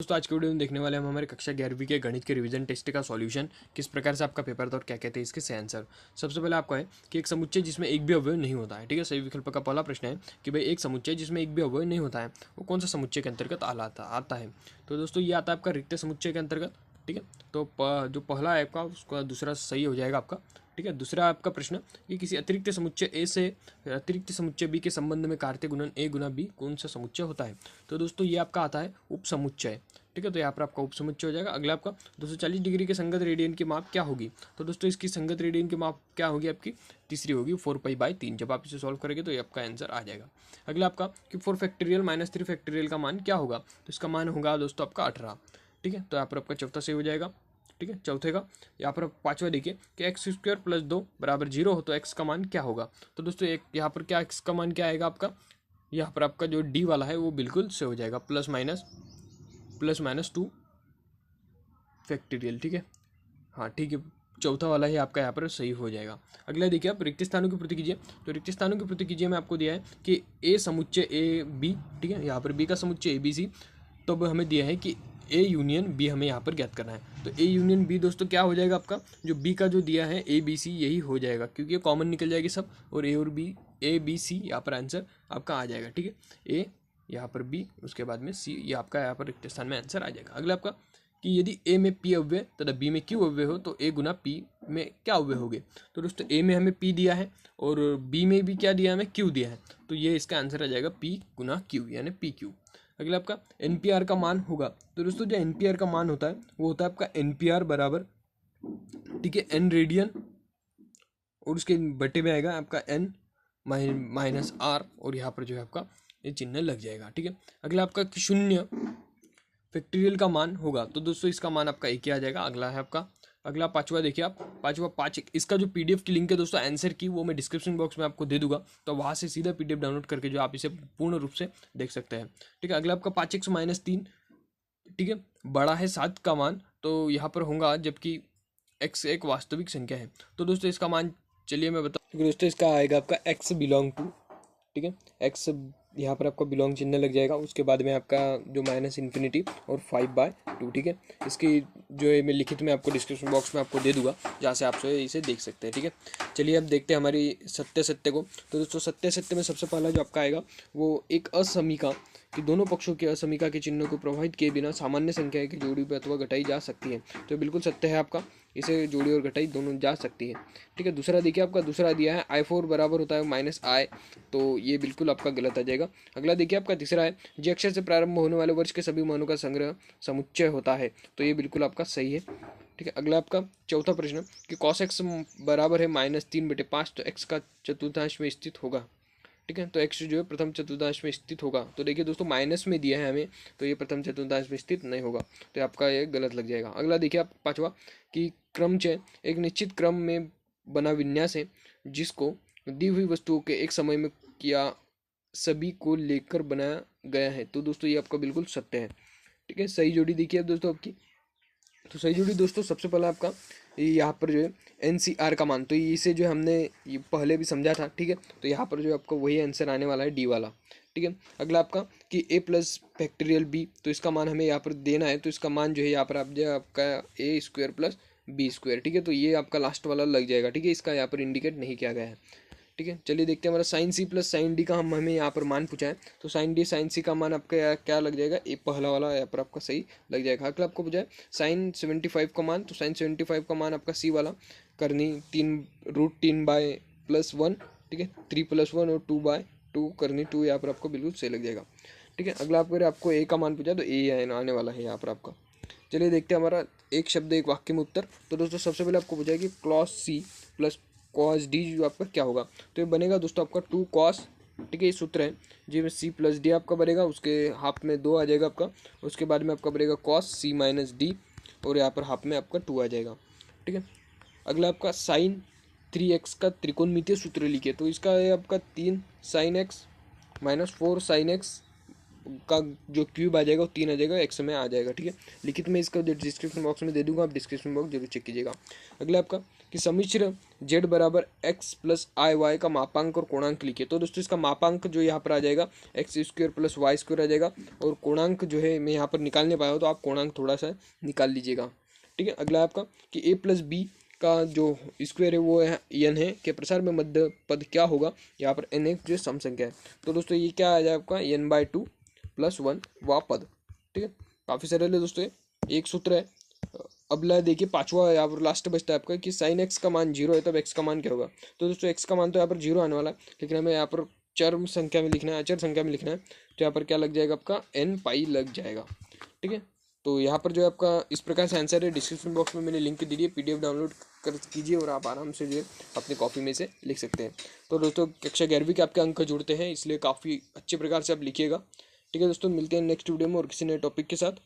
दोस्तों आज के वीडियो में देखने वाले हम हमारे कक्षा 11वीं के गणित के रिवीजन टेस्ट का सॉल्यूशन किस प्रकार से आपका पेपर था और क्या कहते हैं इसके से आंसर। सबसे पहले आपका है कि एक समुच्चय जिसमें एक भी अवयव नहीं होता है। ठीक है, सही विकल्प का पहला प्रश्न है कि भाई एक समुच्चय जिसमें एक भी अवयव नहीं होता है वो कौन सा समुच्चय के अंतर्गत आता है। तो दोस्तों ये आता है आपका रिक्त समुच्चय के अंतर्गत। ठीक है, तो जो पहला है आपका उसका दूसरा सही हो जाएगा आपका। ठीक है, दूसरा आपका प्रश्न कि किसी अतिरिक्त समुच्चय ए से अतिरिक्त समुच्चय बी के संबंध में कार्तीय गुणन ए गुना बी कौन सा समुच्चय होता है। तो दोस्तों ये आपका आता है उप समुच्चय। ठीक है, तो यहाँ पर आपका उप समुच्चय हो जाएगा। अगला आपका 240 डिग्री के संगत रेडियन की माप क्या होगी। तो दोस्तों इसकी संगत रेडियन की माप क्या होगी आपकी, तीसरी होगी 4π/3। जब आप इसे सॉल्व करेंगे तो ये आपका आंसर आ जाएगा। अगला आपका कि 4 फैक्टोरियल माइनस 3 फैक्टोरियल का मान क्या होगा। तो इसका मान होगा दोस्तों आपका 18। ठीक है, तो यहाँ पर आपका चौथा सही हो जाएगा। ठीक है, चौथे का यहाँ पर पांचवा देखिए कि x² + 2 = 0 हो तो x का मान क्या होगा। तो दोस्तों एक यहाँ पर क्या x का मान क्या आएगा आपका, यहाँ पर आपका जो d वाला है वो बिल्कुल से हो जाएगा प्लस माइनस 2 फैक्टोरियल। ठीक है, हाँ ठीक है, चौथा वाला ही आपका यहाँ पर सही हो जाएगा। अगला देखिए आप रिक्त स्थानों की पूर्ति कीजिए। तो रिक्त स्थानों की पूर्ति कीजिए में आपको दिया है कि ए समुच्चय ए बी। ठीक है, यहाँ पर बी का समुच्चय ए बी सी। तो अब हमें दिया है कि ए यूनियन बी हमें यहाँ पर ज्ञात करना है। तो ए यूनियन बी दोस्तों क्या हो जाएगा आपका, जो बी का जो दिया है ए बी सी यही हो जाएगा क्योंकि ये कॉमन निकल जाएगी सब, और ए और बी ए बी सी यहाँ पर आंसर आपका आ जाएगा। ठीक है, ए यहाँ पर बी उसके बाद में सी, ये आपका यहाँ पर रिक्त स्थान में आंसर आ जाएगा। अगला आपका कि यदि ए में पी अव्यय तथा बी में क्यू अव्यय हो तो ए गुना पी में क्या अव्यय होंगे। तो दोस्तों ए में हमें पी दिया है और बी में भी क्या दिया है, हमें क्यू दिया है। तो ये इसका आंसर आ जाएगा पी गुना क्यू यानी पी क्यू। अगला आपका एनपीआर का मान होगा। तो दोस्तों जो एनपीआर का मान होता है वो होता है आपका एनपीआर बराबर, ठीक है, एन रेडियन और उसके बटे में आएगा आपका एन माइनस आर, और यहाँ पर जो है आपका ये चिन्ह लग जाएगा। ठीक है, अगला आपका 0 फैक्टोरियल का मान होगा। तो दोस्तों इसका मान आपका एक ही आ जाएगा। अगला है आपका अगला पांचवा देखिए आप, पांचवा 5 इसका जो पीडीएफ की लिंक है दोस्तों आंसर की वो मैं डिस्क्रिप्शन बॉक्स में आपको दे दूंगा, तो वहां से सीधा पीडीएफ डाउनलोड करके जो आप इसे पूर्ण रूप से देख सकते हैं। ठीक है, अगला आपका 5x - 3। ठीक है, बड़ा है 7 का मान, तो यहाँ पर होगा जबकि x एक वास्तविक संख्या है। तो दोस्तों इसका मान चलिए मैं बताऊँ दोस्तों, इसका आएगा आपका x बिलोंग टू। ठीक है, x यहाँ पर आपका बिलोंग चिन्ह लग जाएगा, उसके बाद में आपका जो -∞ और 5/2। ठीक है, इसकी जो है मैं लिखित में आपको डिस्क्रिप्शन बॉक्स में आपको दे दूंगा जहाँ से आप इसे देख सकते हैं। ठीक है, चलिए अब देखते हैं हमारी सत्य को। तो दोस्तों सत्य में सबसे पहला जो आपका आएगा वो एक असमीका कि दोनों पक्षों के असमीका के चिन्हों को प्रभावित किए बिना सामान्य संख्या की जोड़ी पर अथवा घटाई जा सकती है। तो बिल्कुल सत्य है आपका, इसे जोड़ी और घटाई दोनों जा सकती है। ठीक है, दूसरा देखिए आपका दूसरा दिया है I4 बराबर होता है -I, तो ये बिल्कुल आपका गलत आ जाएगा। अगला देखिए आपका तीसरा है जे अक्षर से प्रारंभ होने वाले वर्ष के सभी मानों का संग्रह समुच्चय होता है, तो ये बिल्कुल आपका सही है। ठीक है, अगला आपका चौथा प्रश्न कि cos x बराबर है -3/5, तो x का चतुर्थांश में स्थित होगा। ठीक है, तो x जो है प्रथम चतुर्थांश में स्थित होगा। तो देखिए दोस्तों माइनस में दिया है हमें, तो ये प्रथम चतुर्थांश में स्थित नहीं होगा, तो आपका ये गलत लग जाएगा। अगला देखिए आप पांचवा कि क्रमचय एक निश्चित क्रम में बना विन्यास है जिसको दी हुई वस्तुओं के एक समय में किया सभी को लेकर बनाया गया है। तो दोस्तों ये आपका बिल्कुल सत्य है। ठीक है, सही जोड़ी देखिए अब दोस्तों आपकी, तो सही जोड़ी दोस्तों सबसे पहला आपका यहाँ पर जो है एनसीआर का मान, तो इसे जो हमने ये पहले भी समझा था। ठीक है, तो यहाँ पर जो आपका वही आंसर आने वाला है डी वाला। ठीक है, अगला आपका कि a + फैक्टोरियल b, तो इसका मान हमें यहाँ पर देना है, तो इसका मान जो है यहाँ पर आप जो आपका a² + b²। ठीक है, तो ये आपका लास्ट वाला लग जाएगा। ठीक है, इसका यहाँ पर इंडिकेट नहीं किया गया है। ठीक है, चलिए देखते हैं हमारा sin c + sin d का हमें यहाँ पर मान पूछा है। तो sin d sin c का मान आपका क्या लग जाएगा, ये पहला वाला यहाँ पर आपका सही लग जाएगा। अगला आपको पूछा है sin 75 का मान, तो sin 75 का मान आपका सी वाला करनी 3√3/+1। ठीक है, 3+1 और 2/2 करनी 2, यहाँ पर आपको बिल्कुल सही लग जाएगा। ठीक है, अगला आपको ए का मान पूछा तो ए आने वाला है यहाँ पर आपका। चलिए देखते हैं हमारा एक शब्द एक वाक्य में उत्तर। तो दोस्तों सबसे पहले आपको पूछा है कि cos c + cos d जो आपका क्या होगा। तो ये बनेगा दोस्तों आपका 2 cos। ठीक है, ये सूत्र है जी में c + d आपका बनेगा, उसके हाफ में 2 आ जाएगा आपका, उसके बाद में आपका बनेगा cos c - d और यहाँ पर हाफ में आपका 2 आ जाएगा। ठीक है, अगला आपका sin 3x का त्रिकोणमितीय सूत्र लिखिए। तो इसका है आपका 3 sin x - 4 sin x का जो क्यूब आ जाएगा वो 3 आ जाएगा, एक्स में आ जाएगा। ठीक है, लिखित में इसका डिस्क्रिप्शन बॉक्स में दे दूंगा, आप डिस्क्रिप्शन बॉक्स जरूर चेक कीजिएगा। अगला आपका कि सम्मिश्र z बराबर x प्लस आई वाई का मापांक और कोणांक लिखिए। तो दोस्तों इसका मापांक जो यहाँ पर आ जाएगा x square plus y square आ जाएगा, और कोणांक जो है मैं यहाँ पर निकालने पाया हूँ, तो आप कोणांक थोड़ा सा निकाल लीजिएगा। ठीक है, अगला आपका कि a प्लस बी का जो स्क्वायर है वो है एन है के प्रसार में मध्य पद क्या होगा, यहाँ पर एन एक जो सम संख्या है। तो दोस्तों ये क्या आ जाएगा आपका n/2 + 1 वा पद। ठीक है, काफ़ी सरल है दोस्तों, एक सूत्र है। अगला देखिए पांचवा, यहाँ पर लास्ट बचता है आपका कि साइन एक्स का मान 0 है तब एक्स का मान क्या होगा। तो दोस्तों एक्स का मान तो यहाँ पर 0 आने वाला है, लेकिन हमें यहाँ पर चर संख्या में लिखना है, अचर संख्या में लिखना है, तो यहाँ पर क्या लग जाएगा आपका n पाई लग जाएगा। ठीक है, तो यहाँ पर जो है आपका इस प्रकार से आंसर है। डिस्क्रिप्शन बॉक्स में मैंने लिंक दी है, PDF डाउनलोड कर कीजिए और आप आराम से जो है अपनी कॉपी में से लिख सकते हैं। तो दोस्तों कक्षा 11वीं के आपके अंक जुड़ते हैं, इसलिए काफ़ी अच्छे प्रकार से आप लिखिएगा। ठीक है दोस्तों, मिलते हैं नेक्स्ट वीडियो में और किसी नए टॉपिक के साथ।